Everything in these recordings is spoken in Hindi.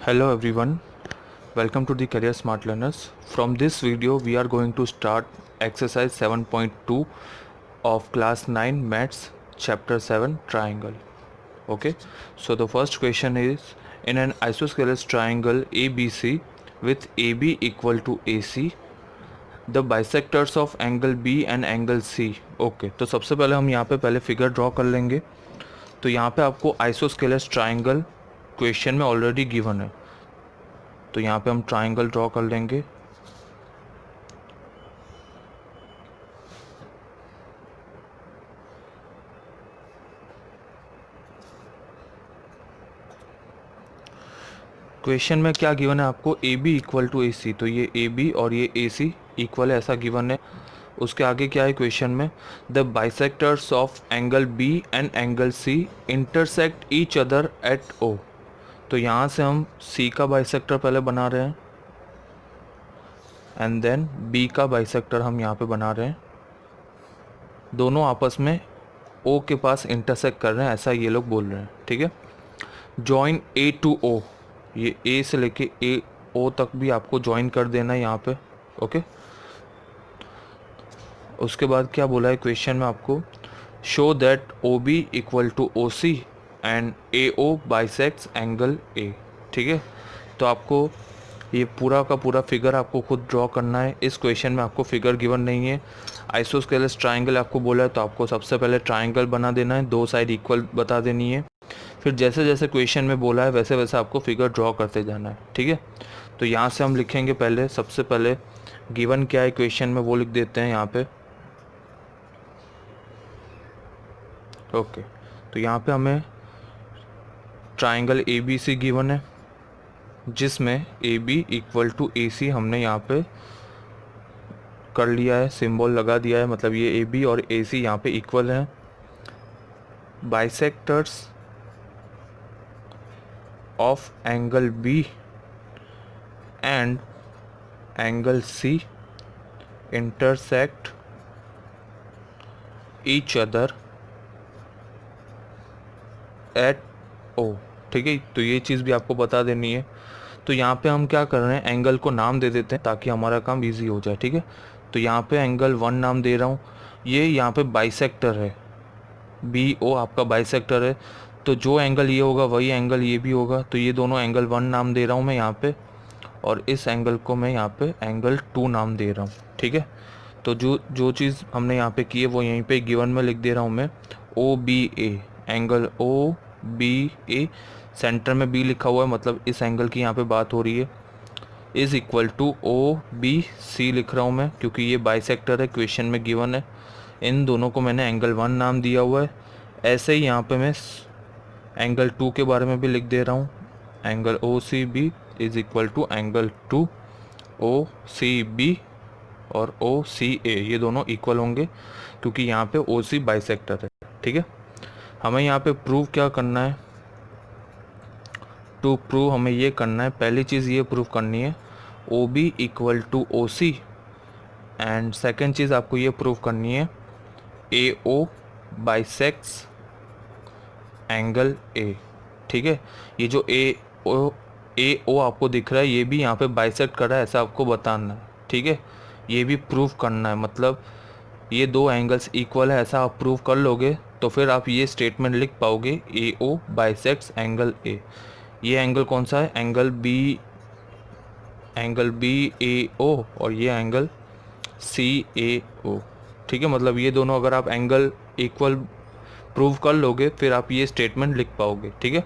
Hello everyone, welcome to the Career Smart Learners. From this video, we are going to start exercise 7.2 of class 9 maths chapter 7 triangle. Okay, so the first question is in an isosceles triangle ABC with AB equal to AC, the bisectors of angle B and angle C. Okay, तो सबसे पहले हम यहाँ पे पहले फिगर ड्रॉ कर लेंगे. तो यहाँ पे आपको आइसोस्केलेस ट्राइंगल क्वेश्चन में ऑलरेडी गिवन है, तो यहाँ पे हम ट्राइंगल ड्रॉ कर लेंगे. क्वेश्चन में क्या गिवन है आपको, ए बी इक्वल टू ए सी. तो ये ए बी और ये ए सी इक्वल है ऐसा गिवन है. उसके आगे क्या है क्वेश्चन में, the bisectors of angle B and angle C intersect each other at O. तो यहाँ से हम सी का बाइसेक्टर पहले बना रहे हैं एंड देन बी का बाइसेक्टर हम यहाँ पे बना रहे हैं. दोनों आपस में ओ के पास इंटरसेक्ट कर रहे हैं ऐसा ये लोग बोल रहे हैं. ठीक है, जॉइन ए टू ओ, ये ए से लेके ए ओ तक भी आपको ज्वाइन कर देना है यहाँ पे. ओके, उसके बाद क्या बोला है क्वेश्चन में आपको, show that O B equal to O C and A O bisects angle A. ठीक है, तो आपको ये पूरा का पूरा फिगर आपको खुद ड्रॉ करना है. इस क्वेश्चन में आपको फिगर गिवन नहीं है. आइसोस्केलेस ट्राइंगल आपको बोला है, तो आपको सबसे पहले ट्राइंगल बना देना है, दो साइड इक्वल बता देनी है. फिर जैसे जैसे क्वेश्चन में बोला है वैसे वैसे आपको फिगर ड्रॉ करते जाना है. ठीक है, तो यहाँ से हम लिखेंगे पहले, सबसे पहले गिवन क्या है क्वेश्चन में वो लिख देते हैं यहाँ पे. ओके, तो यहाँ पे हमें triangle A B C given है, जिसमें A B equal to A C हमने यहाँ पे कर लिया है, सिंबल लगा दिया है. मतलब ये ए बी और ए सी यहाँ पे इक्वल हैं. Bisectors of angle B and angle C intersect each other at O. ठीक है, तो ये चीज़ भी आपको बता देनी है. तो यहाँ पे हम क्या कर रहे हैं, एंगल को नाम दे देते हैं ताकि हमारा काम इजी हो जाए. ठीक है, तो यहाँ पे एंगल 1 नाम दे रहा हूँ. ये यहाँ पे बाइसेक्टर है, बी ओ आपका बाइसेक्टर है. तो जो एंगल ये होगा वही एंगल ये भी होगा. तो ये दोनों एंगल 1 नाम दे रहा हूँ मैं यहाँ पे, और इस एंगल को मैं यहाँ पे एंगल 2 नाम दे रहा हूँ. ठीक है, तो जो जो चीज़ हमने यहाँ पे की है वो यहीं पे गिवन में लिख दे रहा हूँ मैं. ओ बी ए, एंगल ओ बी ए, सेंटर में बी लिखा हुआ है, मतलब इस एंगल की यहाँ पे बात हो रही है, is equal to O B C लिख रहा हूँ मैं, क्योंकि ये बाइसेक्टर है, क्वेश्चन में गिवन है. इन दोनों को मैंने एंगल 1 नाम दिया हुआ है. ऐसे ही यहाँ पे मैं एंगल 2 के बारे में भी लिख दे रहा हूँ, angle O C B is equal to angle 2 O C B और ओ सी ए, ये दोनों इक्वल होंगे क्योंकि यहाँ पे ओ सी बाइसेक्टर है. ठीक है, हमें यहाँ पे प्रूव क्या करना है, टू प्रूव हमें ये करना है, पहली चीज़ ये प्रूव करनी है O B equal to O C, and second चीज़ आपको ये प्रूव करनी है ए ओ बाइसेक्ट्स एंगल ए. ठीक है, ये जो ए ओ आपको दिख रहा है ये भी यहाँ पे बाइसेक्ट कर रहा है ऐसा आपको बताना है. ठीक है, ये भी प्रूव करना है, मतलब ये दो एंगल्स इक्वल है ऐसा आप प्रूव कर लोगे तो फिर आप ये स्टेटमेंट लिख पाओगे ए ओ बाइसेक्ट्स एंगल ए. ये एंगल कौन सा है, एंगल बी ए ओ, और ये एंगल सी ए ओ. ठीक है, मतलब ये दोनों अगर आप एंगल इक्वल प्रूव कर लोगे फिर आप ये स्टेटमेंट लिख पाओगे. ठीक है,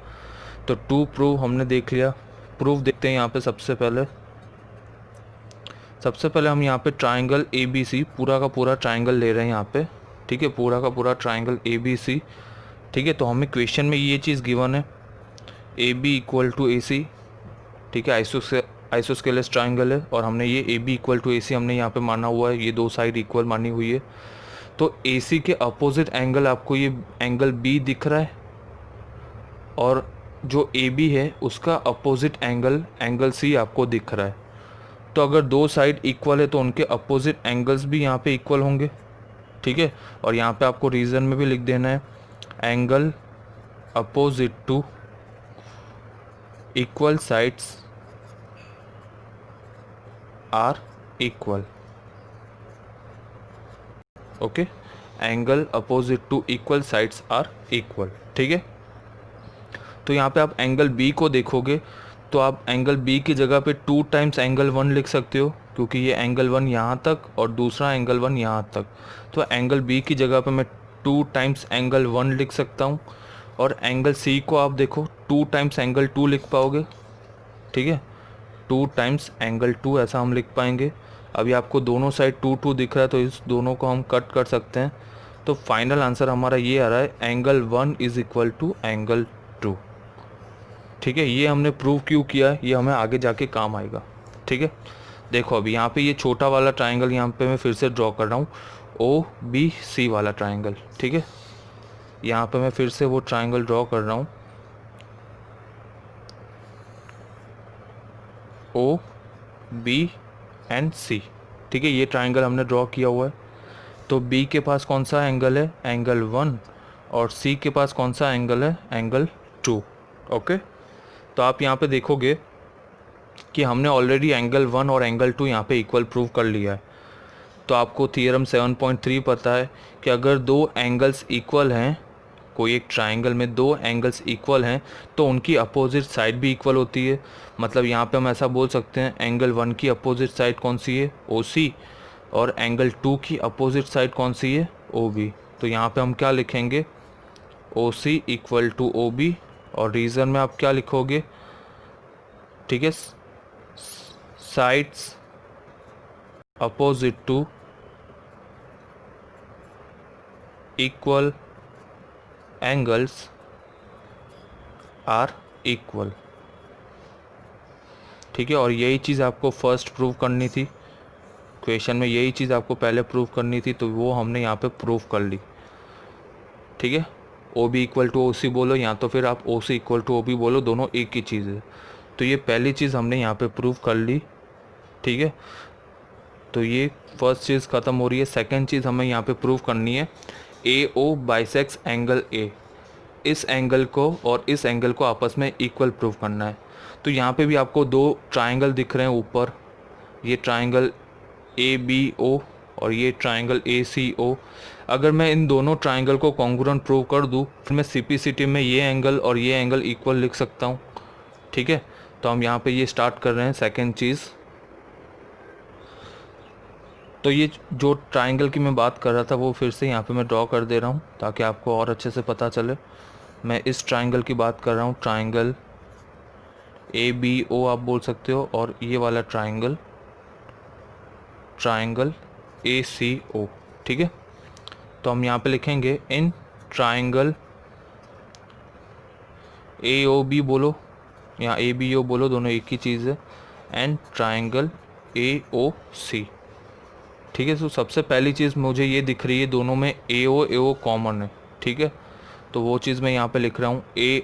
तो टू प्रूव हमने देख लिया. प्रूफ देखते हैं यहाँ पे. सबसे पहले हम यहाँ पे ट्राइंगल ए बी सी, पूरा का पूरा ट्राइंगल ले रहे हैं यहाँ पे. ठीक है, पूरा का पूरा ट्राइंगल ए बी सी. ठीक है, तो हमें क्वेश्चन में ये चीज़ गिवन है ए B equal to A C. ठीक है, आइसोस्केलेस ट्राइंगल है और हमने ये A B equal to A C हमने यहाँ पे माना हुआ है, ये दो साइड इक्वल मानी हुई है. तो ए सी के अपोजिट एंगल आपको ये एंगल बी दिख रहा है, और जो ए बी है उसका अपोजिट एंगल सी आपको दिख रहा है. तो अगर दो साइड इक्वल है तो उनके अपोजिट एंगल्स भी यहाँ पे इक्वल होंगे. ठीक है, और यहाँ पे आपको रीज़न में भी लिख देना है angle opposite to equal sides are equal. Okay, angle opposite to equal sides are equal. ठीक है, तो यहाँ पे आप एंगल बी को देखोगे तो आप एंगल बी की जगह पे 2 टाइम्स एंगल 1 लिख सकते हो, क्योंकि ये एंगल 1 यहाँ तक और दूसरा एंगल 1 यहाँ तक। तो एंगल बी की जगह पे मैं 2 टाइम्स एंगल 1 लिख सकता हूँ। और एंगल सी को आप देखो 2 टाइम्स एंगल 2 लिख पाओगे। ठीक है, 2 टाइम्स एंगल 2 ऐसा हम लिख पाएंगे। अभी आपको दोनों साइड 2 2 दिख रहा है, तो इस दोनों को हम कट कर सकते हैं। तो फाइनल आंसर हमारा ये आ रहा है, angle 1 is equal to angle 2। ठीक है, ये हमने प्रूव क्यों किया है, ये हमें आगे जाके काम आएगा। ठीक है, देखो अभी यहाँ पे ये छोटा वाला ट्राइंगल यहाँ पे मैं फिर से ड्रॉ कर रहा हूँ, ओ बी सी वाला ट्राइंगल। ठीक है, यहाँ पे मैं फिर से वो ट्राइंगल ड्रॉ कर रहा हूँ, ओ बी एंड सी। ठीक है, ये ट्राइंगल हमने ड्रॉ किया हुआ है। तो बी के पास कौन सा एंगल है, एंगल 1, और सी के पास कौन सा एंगल है, एंगल 2। ओके, तो आप यहाँ पे देखोगे कि हमने ऑलरेडी एंगल 1 और एंगल 2 यहाँ पे इक्वल प्रूव कर लिया है। तो आपको थियरम 7.3 पता है कि अगर दो एंगल्स इक्वल हैं, कोई एक ट्राइंगल में दो एंगल्स इक्वल हैं, तो उनकी अपोजिट साइड भी इक्वल होती है। मतलब यहाँ पे हम ऐसा बोल सकते हैं, एंगल 1 की अपोजिट साइड कौन सी है, ओ सी, और एंगल 2 की अपोजिट साइड कौन सी है, ओ बी। तो यहाँ पे हम क्या लिखेंगे, O C equal to O B, और रीज़न में आप क्या लिखोगे, ठीक है, sides opposite to equal angles are equal. ठीक है, और यही चीज़ आपको फर्स्ट प्रूव करनी थी, क्वेश्चन में यही चीज़ आपको पहले प्रूव करनी थी, तो वो हमने यहाँ पे प्रूव कर ली। ठीक है, O B equal to O C बोलो, या तो फिर आप O C equal to O B बोलो, दोनों एक ही चीज़ है। तो ये पहली चीज़ हमने यहाँ पे प्रूव कर ली। ठीक है, तो ये फर्स्ट चीज़ ख़त्म हो रही है। सेकंड चीज़ हमें यहाँ पे प्रूव करनी है, ए ओ बाइसेक्स एंगल ए। इस एंगल को और इस एंगल को आपस में इक्वल प्रूव करना है। तो यहाँ पे भी आपको दो ट्राइंगल दिख रहे हैं ऊपर, ये ट्राइंगल ए बी ओ और ये ट्राइंगल ए सी ओ। अगर मैं इन दोनों ट्राइंगल को कॉन्ग्रुएंट प्रूव कर दूँ, फिर मैं सिम्प्लिसिटी में ये एंगल और ये एंगल इक्वल लिख सकता हूँ। ठीक है, तो हम यहाँ पे ये स्टार्ट कर रहे हैं सेकेंड चीज़। तो ये जो ट्राइंगल की मैं बात कर रहा था वो फिर से यहाँ पे मैं ड्रॉ कर दे रहा हूँ ताकि आपको और अच्छे से पता चले। मैं इस ट्राइंगल की बात कर रहा हूँ, ट्राइंगल ए बी ओ आप बोल सकते हो, और ये वाला ट्राइंगल, ट्राइंगल ए सी ओ। ठीक है, तो हम यहाँ पे लिखेंगे इन ट्राइंगल ए ओ बी बोलो या ए बी ओ बोलो, दोनों एक ही चीज़ है, एंड ट्राइंगल ए ओ सी। ठीक है, तो सबसे पहली चीज़ मुझे ये दिख रही है, दोनों में ए ओ कॉमन है। ठीक है, तो वो चीज़ मैं यहाँ पे लिख रहा हूँ, ए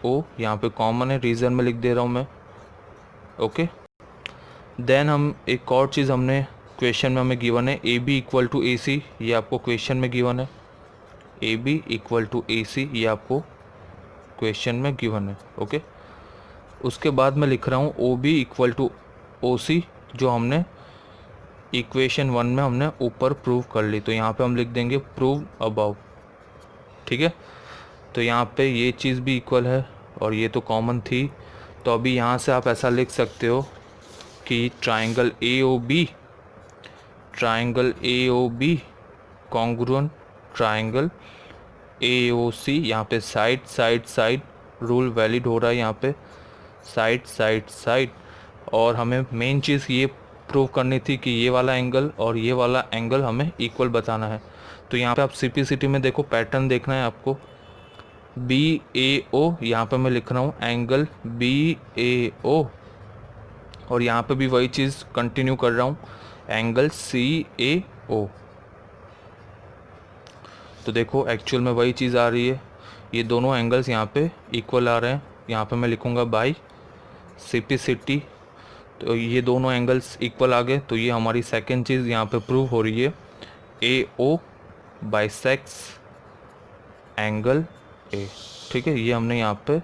ओ यहाँ पे कॉमन है, रीज़न में लिख दे रहा हूँ मैं। ओके, देन हम एक और चीज़ हमने क्वेश्चन में हमें गिवन है, ए बी इक्वल टू ए सी, ये आपको क्वेश्चन में गिवन है। ए बी इक्वल टू ए सी ये आपको क्वेश्चन में गिवन है। ओके, उसके बाद मैं लिख रहा हूँ O B equal to O C, जो हमने इक्वेशन 1 में हमने ऊपर प्रूव कर ली। तो यहाँ पे हम लिख देंगे प्रूव अबाउ। ठीक है, तो यहाँ पे ये चीज़ भी इक्वल है और ये तो कॉमन थी। तो अभी यहाँ से आप ऐसा लिख सकते हो कि triangle A O B, triangle A O B congruent triangle A O C. यहाँ पे side side side rule valid हो रहा है, यहाँ पे साइड साइड साइड। और हमें मेन चीज़ ये प्रूव करनी थी कि ये वाला एंगल और ये वाला एंगल हमें इक्वल बताना है। तो यहाँ पे आप सिम्प्लिसिटी में देखो, पैटर्न देखना है आपको, बी ए ओ, यहाँ पे मैं लिख रहा हूँ एंगल बी ए ओ, और यहाँ पे भी वही चीज़ कंटिन्यू कर रहा हूँ, एंगल सी ए ओ। तो देखो एक्चुअल में वही चीज़ आ रही है, ये दोनों एंगल्स यहाँ पे इक्वल आ रहे हैं। यहाँ पे मैं लिखूँगा बाई सिम्प्लिसिटी, तो ये दोनों एंगल्स इक्वल आ गए। तो ये हमारी सेकंड चीज़ यहाँ पे प्रूव हो रही है, ए ओ बाइसेक्स एंगल ए। ठीक है, ये हमने यहाँ पे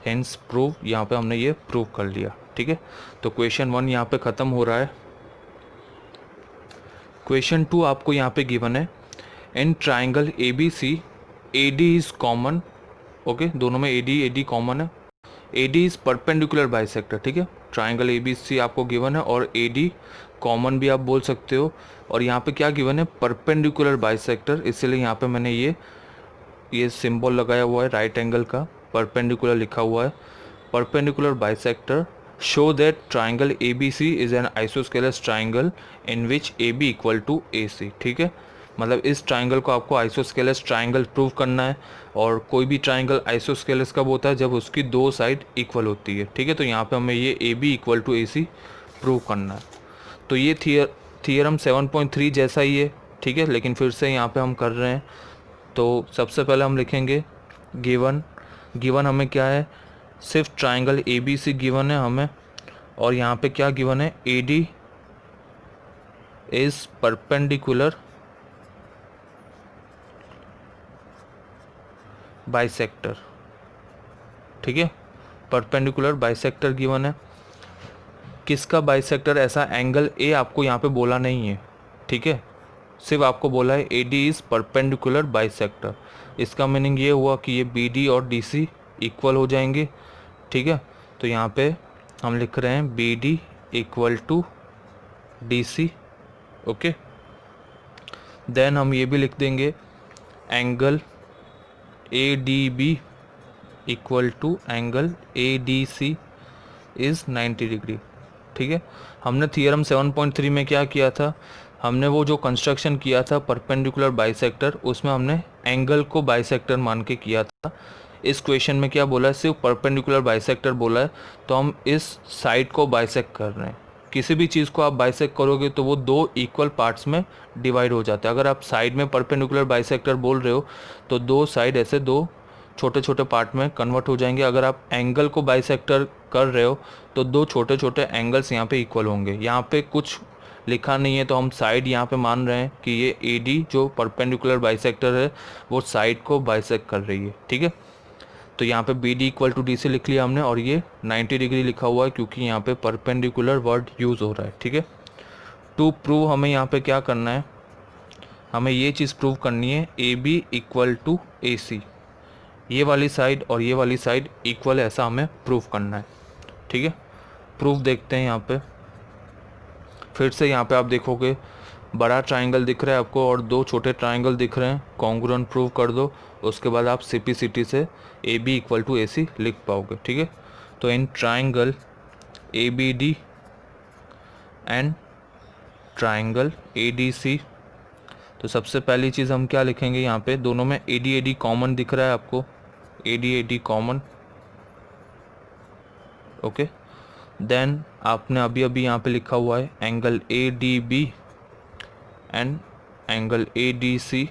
हेंस प्रूव, यहाँ पे हमने ये प्रूव कर लिया। ठीक है, तो क्वेश्चन 1 यहाँ पे ख़त्म हो रहा है। क्वेश्चन 2 आपको यहाँ पे गिवन है, in triangle A B C A D is common. Okay, दोनों में ए डी कॉमन है। A D is perpendicular bisector. ठीक है, ट्राइंगल ए बी सी आपको गिवन है और ए डी कॉमन भी आप बोल सकते हो। और यहाँ पे क्या गिवन है, परपेंडिकुलर बाइसेक्टर, इसलिए यहाँ पे मैंने ये सिंबल लगाया हुआ है राइट एंगल का, परपेंडिकुलर लिखा हुआ है। Perpendicular bisector show that triangle A B C is an isosceles triangle in which A B equal to A C. ठीक है, मतलब इस ट्राइंगल को आपको आइसोस्केलस ट्राइंगल प्रूव करना है। और कोई भी ट्राइंगल आइसोस्केलस कब होता है, जब उसकी दो साइड इक्वल होती है। ठीक है, तो यहाँ पे हमें ये A B equal to A C prove करना है। तो ये थियरम 7.3 जैसा ही है। ठीक है, लेकिन फिर से यहाँ पे हम कर रहे हैं। तो सबसे पहले हम लिखेंगे गिवन हमें क्या है, सिर्फ triangle A B C given है हमें। और यहाँ पे क्या गिवन है, A D is perpendicular bisector. ठीक है, परपेंडिकुलर बाइसेक्टर गिवन है। किसका बाइसेक्टर, ऐसा एंगल ए आपको यहाँ पे बोला नहीं है। ठीक है, सिर्फ आपको बोला है A D is perpendicular bisector. इसका मीनिंग ये हुआ कि ये बी डी और डी सी इक्वल हो जाएंगे। ठीक है, तो यहाँ पे हम लिख रहे हैं B D equal to D C. Okay, then हम ये भी लिख देंगे angle A D B equal to angle A D C is 90 degree. ठीक है, हमने थियरम 7.3 में क्या किया था, हमने वो जो कंस्ट्रक्शन किया था परपेंडिकुलर बाइसेक्टर, उसमें हमने एंगल को बाइसेक्टर मान के किया था। इस क्वेश्चन में क्या बोला है, सिर्फ परपेंडिकुलर बाइसेक्टर बोला है, तो हम इस साइड को बाइसेक्ट कर रहे हैं। किसी भी चीज़ को आप बाइसेक्ट करोगे तो वो दो इक्वल पार्ट्स में डिवाइड हो जाता है। अगर आप साइड में परपेंडिकुलर बाइसेक्टर बोल रहे हो तो दो साइड ऐसे दो छोटे छोटे पार्ट में कन्वर्ट हो जाएंगे। अगर आप एंगल को बाइसेक्टर कर रहे हो तो दो छोटे छोटे एंगल्स यहाँ पे इक्वल होंगे। यहाँ पे कुछ लिखा नहीं है तो हम साइड यहाँ पे मान रहे हैं कि ये ए डी जो परपेंडिकुलर बाइसेक्टर है वो साइड को बाइसेक्ट कर रही है। ठीक है, तो यहाँ पे B D equal to D C लिख लिया हमने और ये 90 डिग्री लिखा हुआ है क्योंकि यहाँ पे परपेंडिकुलर वर्ड यूज़ हो रहा है। ठीक है, टू प्रूव हमें यहाँ पे क्या करना है, हमें ये चीज़ प्रूव करनी है ए बी इक्वल टू ए सी, ये वाली साइड और ये वाली साइड इक्वल है, ऐसा हमें प्रूव करना है। ठीक है, प्रूफ देखते हैं यहाँ पे। फिर से यहाँ पे आप देखोगे बड़ा ट्राइंगल दिख रहा है आपको और दो छोटे ट्राइंगल दिख रहे हैं, कॉन्ग्रुएंट प्रूव कर दो, उसके बाद आप सिम्प्लिसिटी से A B equal to A C लिख पाओगे। ठीक है, तो in triangle A B D and triangle A D C, तो सबसे पहली चीज़ हम क्या लिखेंगे, यहाँ पे दोनों में ए डी कॉमन दिख रहा है आपको, A D common. Okay, then आपने अभी अभी यहाँ पे लिखा हुआ है angle A D B and angle A D C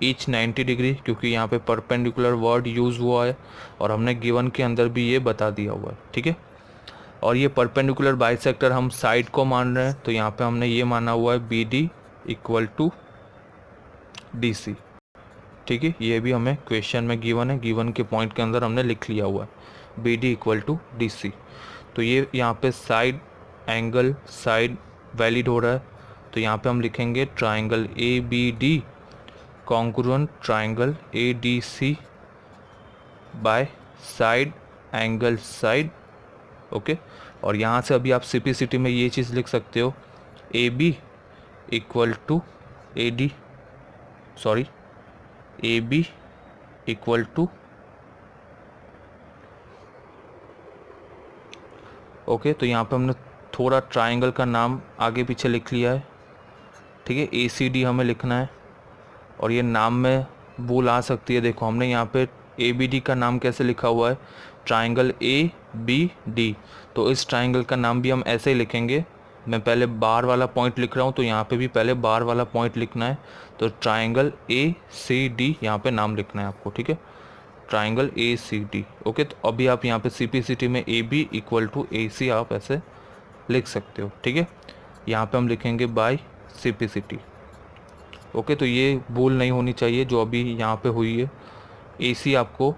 each 90 degree, क्योंकि यहाँ पे परपेंडिकुलर वर्ड यूज़ हुआ है और हमने गिवन के अंदर भी ये बता दिया हुआ है। ठीक है, और ये परपेंडिकुलर बाइसेक्टर हम साइड को मान रहे हैं, तो यहाँ पे हमने ये माना हुआ है B D equal to D C. ठीक है, ये भी हमें क्वेश्चन में गिवन है, गिवन के पॉइंट के अंदर हमने लिख लिया हुआ है B D equal to D C. तो ये यहाँ पे साइड एंगल साइड वैलिड हो रहा है, तो यहाँ पे हम लिखेंगे triangle A B D congruent triangle A D C by side angle side. Okay, और यहाँ से अभी आप सिम्प्लिसिटी में ये चीज़ लिख सकते हो A B equal to A D, sorry A B equal to, okay, तो यहाँ पे हमने थोड़ा ट्राइंगल का नाम आगे पीछे लिख लिया है। ठीक है, ए सी डी हमें लिखना है और ये नाम में भूल आ सकती है। देखो हमने यहाँ पे ए बी डी का नाम कैसे लिखा हुआ है, ट्राइंगल ए बी डी, तो इस ट्राइंगल का नाम भी हम ऐसे ही लिखेंगे। मैं पहले बार वाला पॉइंट लिख रहा हूँ तो यहाँ पे भी पहले बार वाला पॉइंट लिखना है, तो ट्राइंगल ए सी डी यहाँ पे नाम लिखना है आपको। ठीक है, triangle A C D. Okay, तो अभी आप यहाँ पे सिम्प्लिसिटी में A B equal to A C आप ऐसे लिख सकते हो। ठीक है, यहाँ पे हम लिखेंगे बाय सिम्प्लिसिटी। ओके, तो ये भूल नहीं होनी चाहिए जो अभी यहाँ पे हुई है। ए सी आपको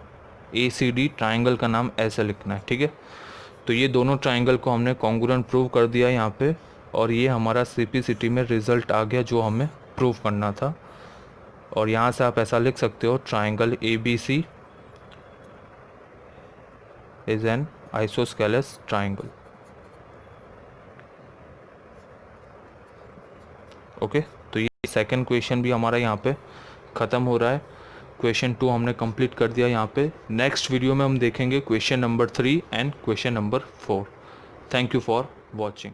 ACD ट्राइंगल का नाम ऐसे लिखना है, ठीक है। तो ये दोनों ट्राइंगल को हमने कॉन्ग्रुएंट प्रूव कर दिया यहाँ पे, और ये हमारा CPCT में रिजल्ट आ गया जो हमें प्रूव करना था। और यहाँ से आप ऐसा लिख सकते हो, triangle ABC is an isosceles triangle. Okay, तो ये सेकंड क्वेश्चन भी हमारा यहाँ पे ख़त्म हो रहा है। क्वेश्चन 2 हमने कंप्लीट कर दिया यहाँ पे। नेक्स्ट वीडियो में हम देखेंगे question number 3 and question number 4। Thank you for watching.